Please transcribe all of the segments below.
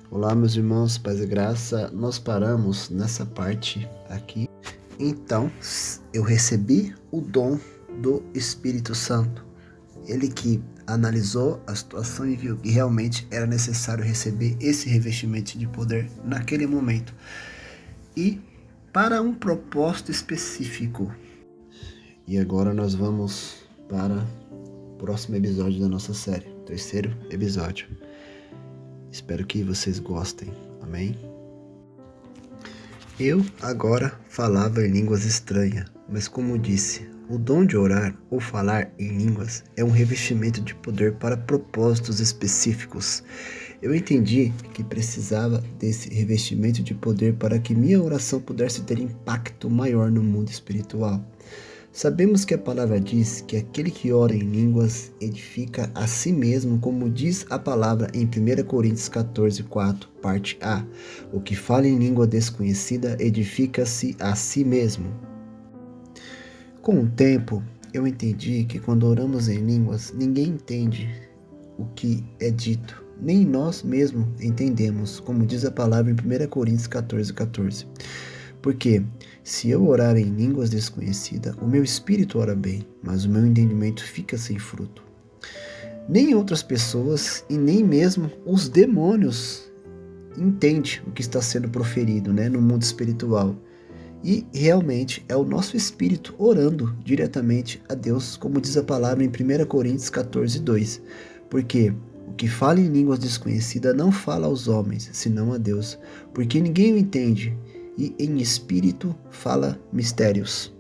Olá, meus irmãos, paz e graça. Nós paramos nessa parte aqui. Então, eu recebi o dom do Espírito Santo. Ele que analisou a situação e viu que realmente era necessário receber esse revestimento de poder naquele momento. E para um propósito específico. E agora nós vamos para o próximo episódio da nossa série, terceiro episódio. Espero que vocês gostem. Amém? Eu agora falava em línguas estranhas, mas como disse, o dom de orar ou falar em línguas é um revestimento de poder para propósitos específicos. Eu entendi que precisava desse revestimento de poder para que minha oração pudesse ter impacto maior no mundo espiritual. Sabemos que a palavra diz que aquele que ora em línguas edifica a si mesmo, como diz a palavra em 1 Coríntios 14:4, parte A. O que fala em língua desconhecida edifica-se a si mesmo. Com o tempo, eu entendi que quando oramos em línguas, ninguém entende o que é dito, nem nós mesmos entendemos, como diz a palavra em 1 Coríntios 14:14. Porque, se eu orar em línguas desconhecidas, o meu espírito ora bem, mas o meu entendimento fica sem fruto. Nem outras pessoas e nem mesmo os demônios entendem o que está sendo proferido, no mundo espiritual. E realmente é o nosso espírito orando diretamente a Deus, como diz a palavra em 1 Coríntios 14:2. Porque o que fala em línguas desconhecidas não fala aos homens, senão a Deus, porque ninguém o entende, e em espírito fala mistérios.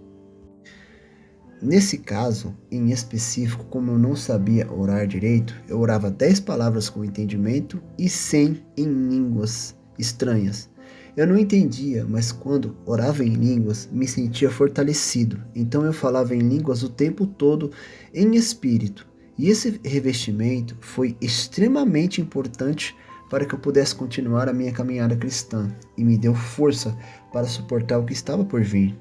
Nesse caso, em específico, como eu não sabia orar direito, eu orava 10 palavras com entendimento e 100 em línguas estranhas. Eu não entendia, mas quando orava em línguas, me sentia fortalecido. Então eu falava em línguas o tempo todo em espírito. E esse revestimento foi extremamente importante para que eu pudesse continuar a minha caminhada cristã e me deu força para suportar o que estava por vir.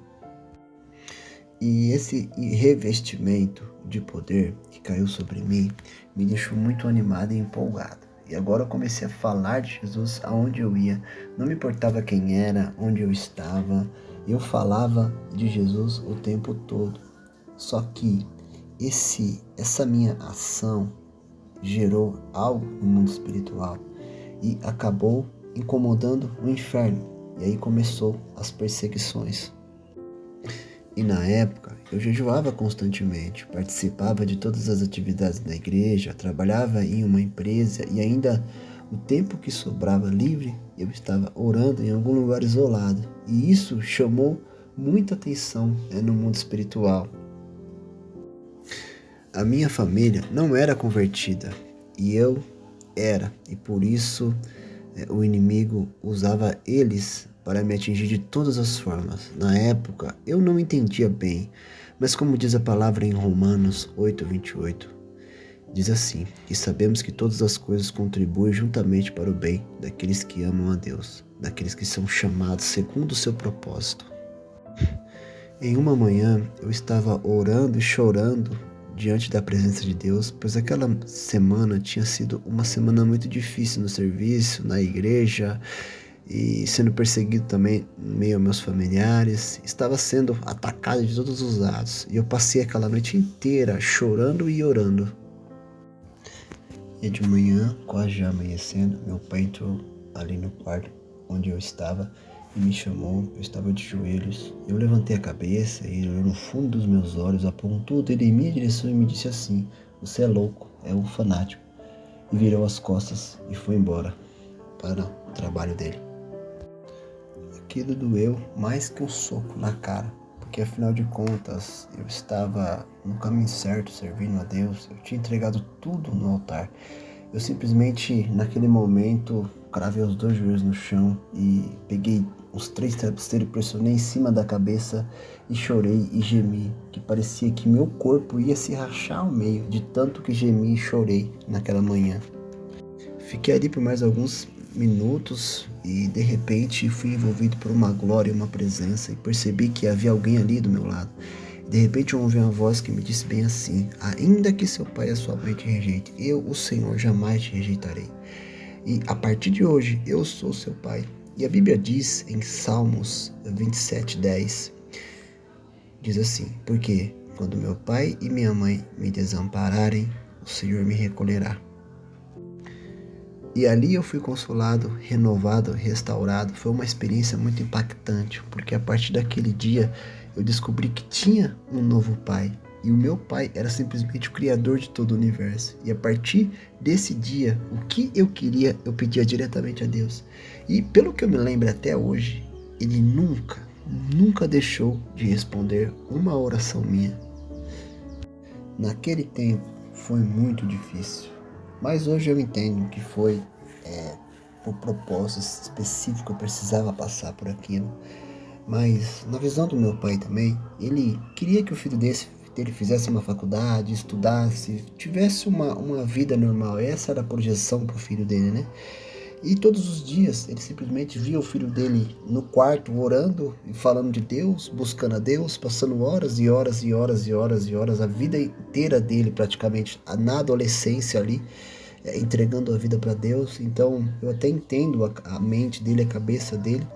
E esse revestimento de poder que caiu sobre mim me deixou muito animado e empolgado. E agora eu comecei a falar de Jesus aonde eu ia. Não me importava quem era, onde eu estava. Eu falava de Jesus o tempo todo. Só que essa minha ação gerou algo no mundo espiritual e acabou incomodando o inferno. E aí começou as perseguições. E na época, eu jejuava constantemente, participava de todas as atividades da igreja, trabalhava em uma empresa e ainda o tempo que sobrava livre, eu estava orando em algum lugar isolado. E isso chamou muita atenção no mundo espiritual. A minha família não era convertida e eu era, e por isso o inimigo usava eles para me atingir de todas as formas. Na época, eu não entendia bem, mas como diz a palavra em Romanos 8:28, diz assim, que sabemos que todas as coisas contribuem juntamente para o bem daqueles que amam a Deus, daqueles que são chamados segundo o seu propósito. Em uma manhã, eu estava orando e chorando diante da presença de Deus, pois aquela semana tinha sido uma semana muito difícil no serviço, na igreja, e sendo perseguido também no meio aos meus familiares. Estava sendo atacado de todos os lados, e eu passei aquela noite inteira chorando e orando. E de manhã, quase já amanhecendo, meu pai entrou ali no quarto onde eu estava e me chamou. Eu estava de joelhos. Eu levantei a cabeça e ele olhou no fundo dos meus olhos, apontou ele em minha direção e me disse assim: "Você é louco, é um fanático." E virou as costas e foi embora para o trabalho dele. Aquilo doeu mais que um soco na cara, porque afinal de contas eu estava no caminho certo, servindo a Deus. Eu tinha entregado tudo no altar. Eu simplesmente, naquele momento, cravei os 2 joelhos no chão e peguei uns 3 travesseiros, pressionei em cima da cabeça e chorei e gemi, que parecia que meu corpo ia se rachar ao meio, de tanto que gemi e chorei naquela manhã. Fiquei ali por mais alguns minutos e de repente fui envolvido por uma glória e uma presença e percebi que havia alguém ali do meu lado. De repente eu ouvi uma voz que me disse bem assim: "Ainda que seu pai e a sua mãe te rejeitem, eu, o Senhor, jamais te rejeitarei." E a partir de hoje, eu sou seu pai. E a Bíblia diz em Salmos 27:10, diz assim: porque quando meu pai e minha mãe me desampararem, o Senhor me recolherá. E ali eu fui consolado, renovado, restaurado. Foi uma experiência muito impactante, porque a partir daquele dia eu descobri que tinha um novo pai. E o meu pai era simplesmente o criador de todo o universo. E a partir desse dia, o que eu queria, eu pedia diretamente a Deus. E pelo que eu me lembro até hoje, ele nunca deixou de responder uma oração minha. Naquele tempo foi muito difícil, mas hoje eu entendo que foi por propósito específico, eu precisava passar por aquilo. Mas na visão do meu pai também, ele queria que o filho dele fizesse uma faculdade, estudasse, tivesse uma vida normal. Essa era a projeção para o filho dele, né? E todos os dias ele simplesmente via o filho dele no quarto orando e falando de Deus, buscando a Deus, passando horas e horas e horas e horas e horas, a vida inteira dele praticamente, na adolescência ali, entregando a vida para Deus. Então eu até entendo a mente dele, a cabeça dele,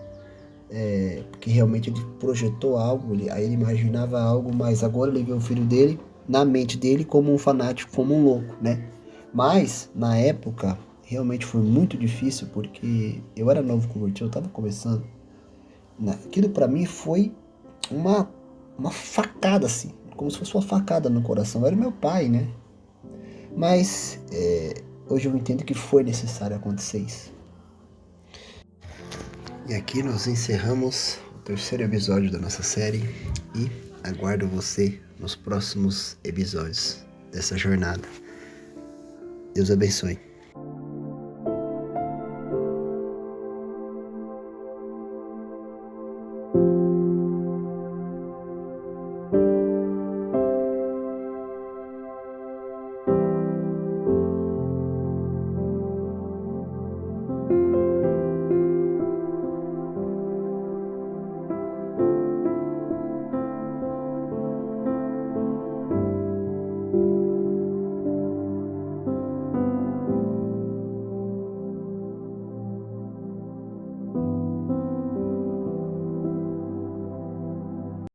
porque realmente ele projetou algo, aí ele imaginava algo, mas agora ele vê o filho dele na mente dele como um fanático, como um louco, né? Mas na época realmente foi muito difícil, porque eu era novo convertido, eu estava começando. Aquilo para mim foi uma, uma facada assim, como se fosse uma facada no coração. Era meu pai, né? Mas hoje eu entendo que foi necessário acontecer isso. E aqui nós encerramos o terceiro episódio da nossa série e aguardo você nos próximos episódios dessa jornada. Deus abençoe.